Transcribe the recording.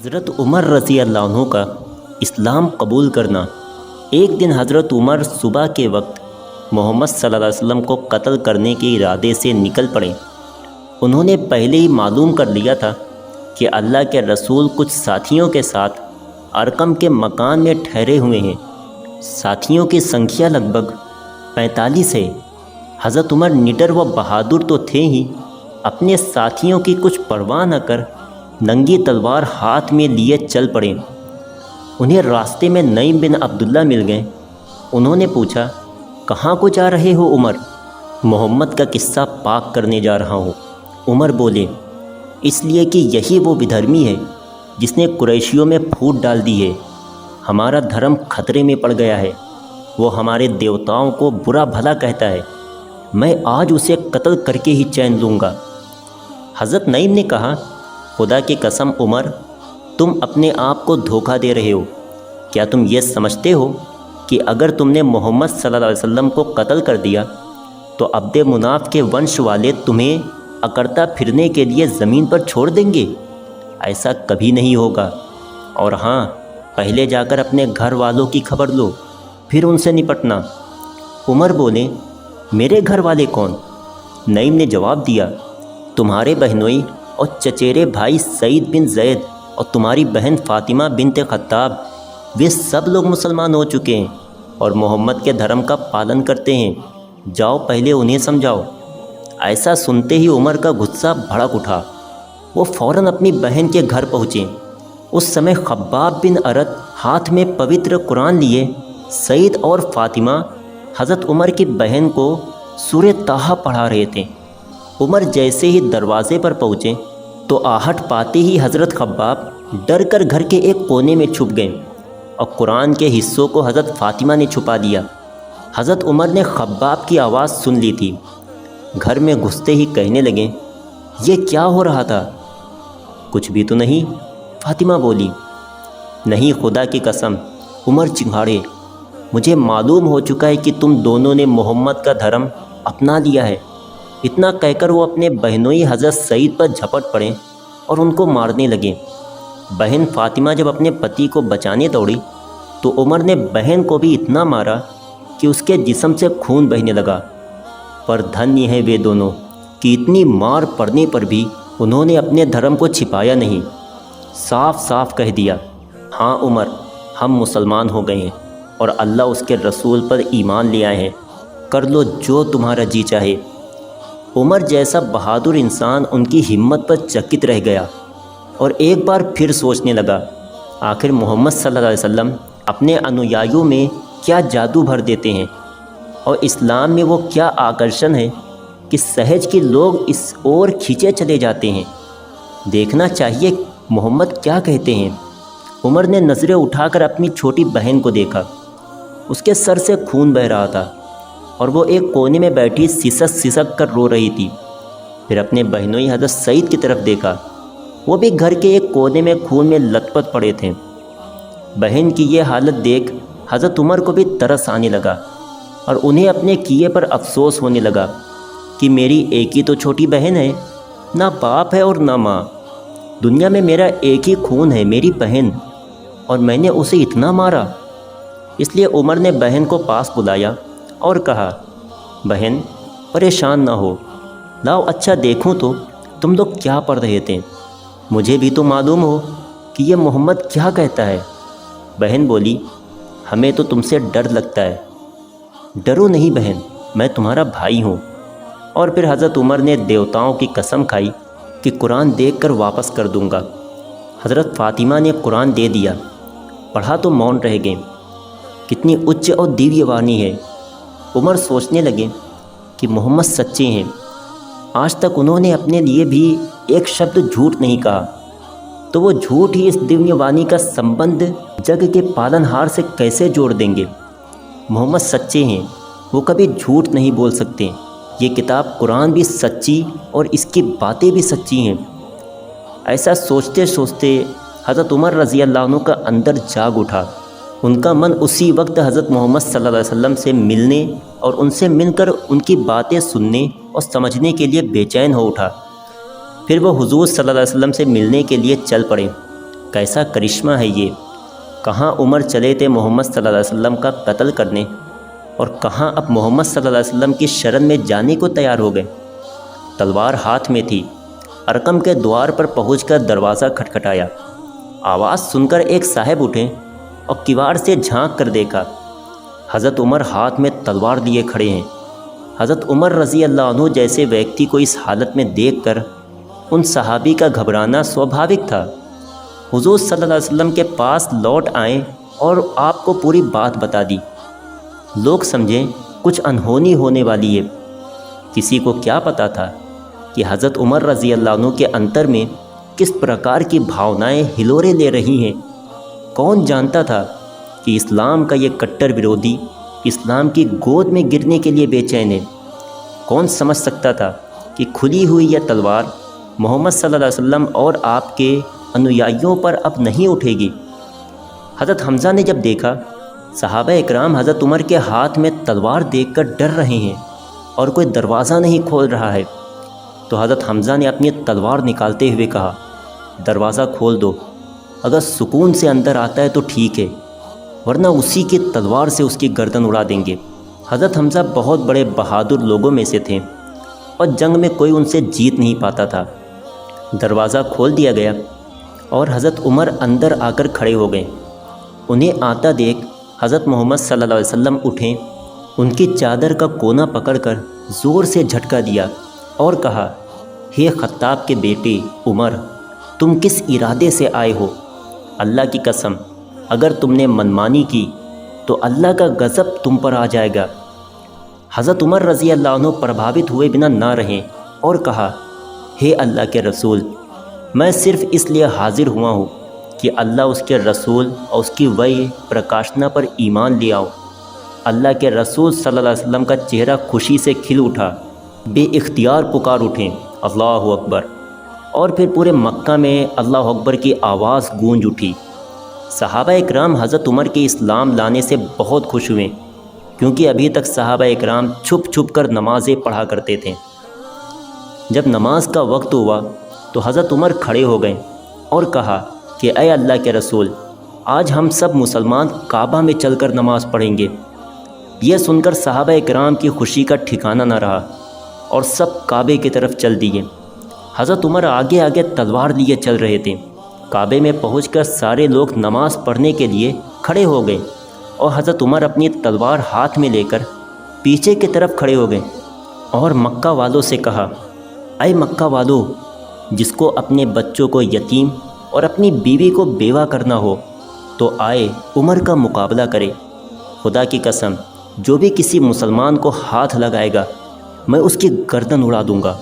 حضرت عمر رضی اللہ عنہ کا اسلام قبول کرنا۔ ایک دن حضرت عمر صبح کے وقت محمد صلی اللہ علیہ وسلم کو قتل کرنے کے ارادے سے نکل پڑے۔ انہوں نے پہلے ہی معلوم کر لیا تھا کہ اللہ کے رسول کچھ ساتھیوں کے ساتھ ارقم کے مکان میں ٹھہرے ہوئے ہیں۔ ساتھیوں کی سنکھیا لگ بھگ 45 ہے۔ حضرت عمر نڈر و بہادر تو تھے ہی، اپنے ساتھیوں کی کچھ پرواہ نہ کر ننگی تلوار ہاتھ میں لیے چل پڑے۔ انہیں راستے میں نعیم بن عبداللہ مل گئے۔ انہوں نے پوچھا، کہاں کو جا رہے ہو عمر؟ محمد کا قصہ پاک کرنے جا رہا ہوں۔ عمر بولے، اس لیے کہ یہی وہ بدھرمی ہے جس نے قریشیوں میں پھوٹ ڈال دی ہے۔ ہمارا دھرم خطرے میں پڑ گیا ہے۔ وہ ہمارے دیوتاؤں کو برا بھلا کہتا ہے۔ میں آج اسے قتل کر کے ہی چین لوں گا۔ حضرت نعیم نے کہا، خدا کی قسم عمر، تم اپنے آپ کو دھوکہ دے رہے ہو۔ کیا تم یہ سمجھتے ہو کہ اگر تم نے محمد صلی اللہ علیہ وسلم کو قتل کر دیا تو عبد مناف کے ونش والے تمہیں اکڑتا پھرنے کے لیے زمین پر چھوڑ دیں گے؟ ایسا کبھی نہیں ہوگا۔ اور ہاں، پہلے جا کر اپنے گھر والوں کی خبر لو، پھر ان سے نپٹنا۔ عمر بولے، میرے گھر والے کون؟ نعیم نے جواب دیا، تمہارے بہنوئی اور چچیرے بھائی سعید بن زید اور تمہاری بہن فاطمہ بنت خطاب، وہ سب لوگ مسلمان ہو چکے ہیں اور محمد کے دھرم کا پالن کرتے ہیں۔ جاؤ پہلے انہیں سمجھاؤ۔ ایسا سنتے ہی عمر کا غصہ بھڑک اٹھا۔ وہ فوراً اپنی بہن کے گھر پہنچے۔ اس سمے خباب بن ارت ہاتھ میں پوتر قرآن لیے سعید اور فاطمہ حضرت عمر کی بہن کو سورہ طٰہٰ پڑھا رہے تھے۔ عمر جیسے ہی دروازے پر پہنچے تو آہٹ پاتے ہی حضرت خباب ڈر کر گھر کے ایک کونے میں چھپ گئے اور قرآن کے حصوں کو حضرت فاطمہ نے چھپا دیا۔ حضرت عمر نے خباب کی آواز سن لی تھی۔ گھر میں گھستے ہی کہنے لگے، یہ کیا ہو رہا تھا؟ کچھ بھی تو نہیں، فاطمہ بولی۔ نہیں، خدا کی قسم، عمر چنگھاڑے، مجھے معلوم ہو چکا ہے کہ تم دونوں نے محمد کا دھرم اپنا لیا ہے۔ اتنا کہہ کر وہ اپنے بہنوئی حضرت سعید پر جھپٹ پڑے اور ان کو مارنے لگے۔ بہن فاطمہ جب اپنے پتی کو بچانے دوڑی تو عمر نے بہن کو بھی اتنا مارا کہ اس کے جسم سے خون بہنے لگا۔ پر دھنیہ ہے وہ دونوں کہ اتنی مار پڑنے پر بھی انہوں نے اپنے دھرم کو چھپایا نہیں۔ صاف صاف کہہ دیا، ہاں عمر، ہم مسلمان ہو گئے ہیں اور اللہ اس کے رسول پر ایمان لے آئے ہیں، کر لو جو تمہارا جی چاہے۔ عمر جیسا بہادر انسان ان کی ہمت پر چکت رہ گیا اور ایک بار پھر سوچنے لگا، آخر محمد صلی اللہ علیہ وسلم اپنے انویائیوں میں کیا جادو بھر دیتے ہیں اور اسلام میں وہ کیا آکرشن ہے کہ سہج کے لوگ اس اور کھینچے چلے جاتے ہیں۔ دیکھنا چاہیے محمد کیا کہتے ہیں۔ عمر نے نظریں اٹھا کر اپنی چھوٹی بہن کو دیکھا۔ اس کے سر سے خون بہہ رہا تھا اور وہ ایک کونے میں بیٹھی سسک سسک کر رو رہی تھی۔ پھر اپنے بہنوئی حضرت سعید کی طرف دیکھا، وہ بھی گھر کے ایک کونے میں خون میں لت پت پڑے تھے۔ بہن کی یہ حالت دیکھ حضرت عمر کو بھی ترس آنے لگا اور انہیں اپنے کیے پر افسوس ہونے لگا کہ میری ایک ہی تو چھوٹی بہن ہے، نہ باپ ہے اور نہ ماں۔ دنیا میں میرا ایک ہی خون ہے، میری بہن، اور میں نے اسے اتنا مارا۔ اس لیے عمر نے بہن کو پاس بلایا اور کہا، بہن پریشان نہ ہو، لاؤ اچھا دیکھوں تو تم لوگ کیا پڑھ رہے تھے، مجھے بھی تو معلوم ہو کہ یہ محمد کیا کہتا ہے۔ بہن بولی، ہمیں تو تم سے ڈر لگتا ہے۔ ڈرو نہیں بہن، میں تمہارا بھائی ہوں۔ اور پھر حضرت عمر نے دیوتاؤں کی قسم کھائی کہ قرآن دیکھ کر واپس کر دوں گا۔ حضرت فاطمہ نے قرآن دے دیا، پڑھا تو مون رہ گئے۔ کتنی اچ اور دیویہ وانی ہے۔ عمر سوچنے لگے کہ محمد سچے ہیں۔ آج تک انہوں نے اپنے لیے بھی ایک شبد جھوٹ نہیں کہا، تو وہ جھوٹ ہی اس دیویہ وانی کا سمبند جگ کے پالن ہار سے کیسے جوڑ دیں گے؟ محمد سچے ہیں، وہ کبھی جھوٹ نہیں بول سکتے۔ یہ کتاب قرآن بھی سچی اور اس کی باتیں بھی سچی ہیں۔ ایسا سوچتے سوچتے حضرت عمر رضی اللہ عنہ کا اندر جاگ اٹھا۔ ان کا من اسی وقت حضرت محمد صلی اللہ علیہ وسلم سے ملنے اور ان سے مل کر ان کی باتیں سننے اور سمجھنے کے لیے بے چین ہو اٹھا۔ پھر وہ حضور صلی اللہ علیہ وسلم سے ملنے کے لیے چل پڑے۔ کیسا کرشمہ ہے یہ! کہاں عمر چلے تھے محمد صلی اللہ علیہ وسلم کا قتل کرنے، اور کہاں اب محمد صلی اللہ علیہ وسلم کی شرن میں جانے کو تیار ہو گئے۔ تلوار ہاتھ میں تھی۔ ارقم کے دوار پر پہنچ کر دروازہ کھٹکھٹایا۔ آواز سن کر ایک صاحب اٹھے اور کیوار سے جھانک کر دیکھا۔ حضرت عمر ہاتھ میں تلوار لیے کھڑے ہیں۔ حضرت عمر رضی اللہ عنہ جیسے ویکتی کو اس حالت میں دیکھ کر ان صحابی کا گھبرانا سوابھاوک تھا۔ حضور صلی اللہ علیہ وسلم کے پاس لوٹ آئیں اور آپ کو پوری بات بتا دی۔ لوگ سمجھیں کچھ انہونی ہونے والی ہے۔ کسی کو کیا پتا تھا کہ حضرت عمر رضی اللہ عنہ کے انتر میں کس پرکار کی بھاونائیں ہلورے لے رہی ہیں۔ کون جانتا تھا کہ اسلام کا یہ کٹر ورودھی اسلام کی گود میں گرنے کے لیے بے چین ہے۔ کون سمجھ سکتا تھا کہ کھلی ہوئی یہ تلوار محمد صلی اللہ علیہ وسلم اور آپ کے انویائیوں پر اب نہیں اٹھے گی۔ حضرت حمزہ نے جب دیکھا صحابہ اکرام حضرت عمر کے ہاتھ میں تلوار دیکھ کر ڈر رہے ہیں اور کوئی دروازہ نہیں کھول رہا ہے، تو حضرت حمزہ نے اپنی تلوار نکالتے ہوئے کہا، دروازہ کھول دو، اگر سکون سے اندر آتا ہے تو ٹھیک ہے، ورنہ اسی کی تلوار سے اس کی گردن اڑا دیں گے۔ حضرت حمزہ بہت بڑے بہادر لوگوں میں سے تھے اور جنگ میں کوئی ان سے جیت نہیں پاتا تھا۔ دروازہ کھول دیا گیا اور حضرت عمر اندر آ کر کھڑے ہو گئے۔ انہیں آتا دیکھ حضرت محمد صلی اللہ علیہ وسلم اٹھیں، ان کی چادر کا کونا پکڑ کر زور سے جھٹکا دیا اور کہا، ہے خطاب کے بیٹے عمر، تم کس ارادے سے آئے ہو؟ اللہ کی قسم، اگر تم نے منمانی کی تو اللہ کا غضب تم پر آ جائے گا۔ حضرت عمر رضی اللہ عنہ پربھاوت ہوئے بنا نہ رہیں اور کہا، ہے اللہ کے رسول، میں صرف اس لیے حاضر ہوا ہوں کہ اللہ اس کے رسول اور اس کی وحی پرکاشنا پر ایمان لے آؤ۔ اللہ کے رسول صلی اللہ علیہ وسلم کا چہرہ خوشی سے کھل اٹھا، بے اختیار پکار اٹھیں، اللہ اکبر، اور پھر پورے مکہ میں اللہ اکبر کی آواز گونج اٹھی۔ صحابہ اکرام حضرت عمر کے اسلام لانے سے بہت خوش ہوئے، کیونکہ ابھی تک صحابہ اکرام چھپ چھپ کر نمازیں پڑھا کرتے تھے۔ جب نماز کا وقت ہوا تو حضرت عمر کھڑے ہو گئے اور کہا کہ اے اللہ کے رسول، آج ہم سب مسلمان کعبہ میں چل کر نماز پڑھیں گے۔ یہ سن کر صحابہ اکرام کی خوشی کا ٹھکانہ نہ رہا اور سب کعبے کی طرف چل دیے۔ حضرت عمر آگے آگے تلوار لیے چل رہے تھے۔ کعبے میں پہنچ کر سارے لوگ نماز پڑھنے کے لیے کھڑے ہو گئے اور حضرت عمر اپنی تلوار ہاتھ میں لے کر پیچھے کی طرف کھڑے ہو گئے اور مکہ والوں سے کہا، اے مکہ والو، جس کو اپنے بچوں کو یتیم اور اپنی بیوی کو بیوہ کرنا ہو تو آئے عمر کا مقابلہ کرے۔ خدا کی قسم، جو بھی کسی مسلمان کو ہاتھ لگائے گا میں اس کی گردن اڑا دوں گا۔